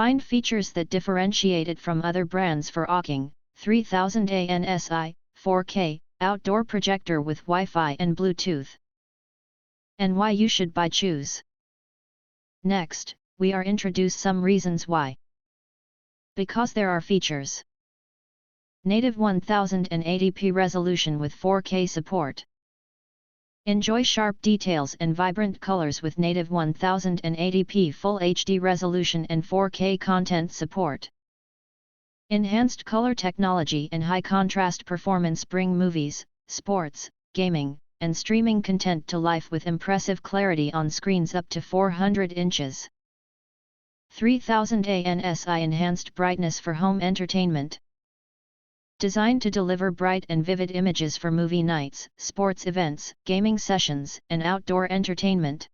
Find features that differentiate it from other brands for Auking 3000ANSI 4K outdoor projector with Wi-Fi and Bluetooth. And why you should choose. Next, we are introduce some reasons why. Because there are features. Native 1080p resolution with 4K support. Enjoy sharp details and vibrant colors with native 1080p Full HD resolution and 4K content support. Enhanced color technology and high contrast performance bring movies, sports, gaming, and streaming content to life with impressive clarity on screens up to 400 inches. 3000ANSI enhanced brightness for home entertainment. Designed to deliver bright and vivid images for movie nights, sports events, gaming sessions, and outdoor entertainment.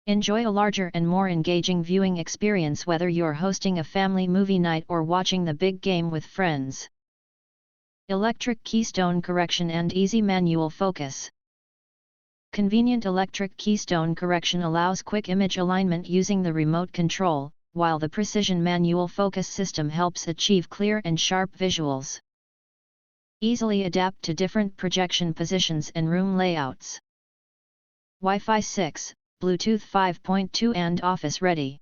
Enjoy a larger and more engaging viewing experience whether you're hosting a family movie night or watching the big game with friends. Electric Keystone correction and easy manual focus. Convenient electric Keystone correction allows quick image alignment using the remote control, while the precision manual focus system helps achieve clear and sharp visuals. Easily adapt to different projection positions and room layouts. Wi-Fi 6, Bluetooth 5.2 and Office Ready.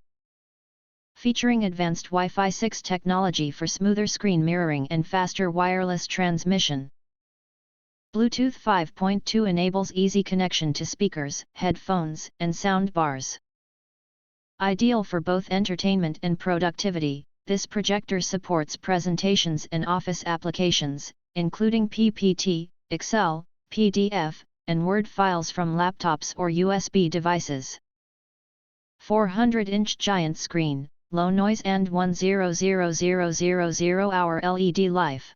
Featuring advanced Wi-Fi 6 technology for smoother screen mirroring and faster wireless transmission. Bluetooth 5.2 enables easy connection to speakers, headphones, and sound bars. Ideal for both entertainment and productivity, this projector supports presentations and office applications, including PPT, Excel, PDF, and Word files from laptops or USB devices. 400-inch giant screen, low noise and 100000 LED life.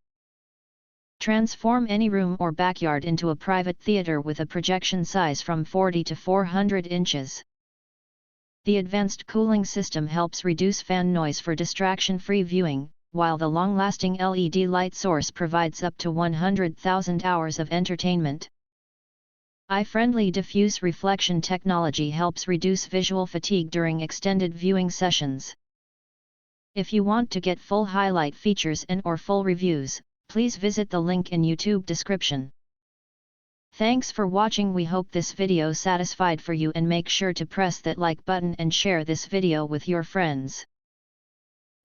Transform any room or backyard into a private theater with a projection size from 40 to 400 inches. The advanced cooling system helps reduce fan noise for distraction-free viewing, while the long-lasting LED light source provides up to 100,000 hours of entertainment. Eye-friendly diffuse reflection technology helps reduce visual fatigue during extended viewing sessions. If you want to get full highlight features and/or full reviews, please visit the link in YouTube description. Thanks for watching. We hope this video satisfied for you and make sure to press that like button and share this video with your friends.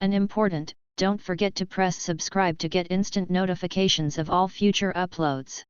And important, don't forget to press subscribe to get instant notifications of all future uploads.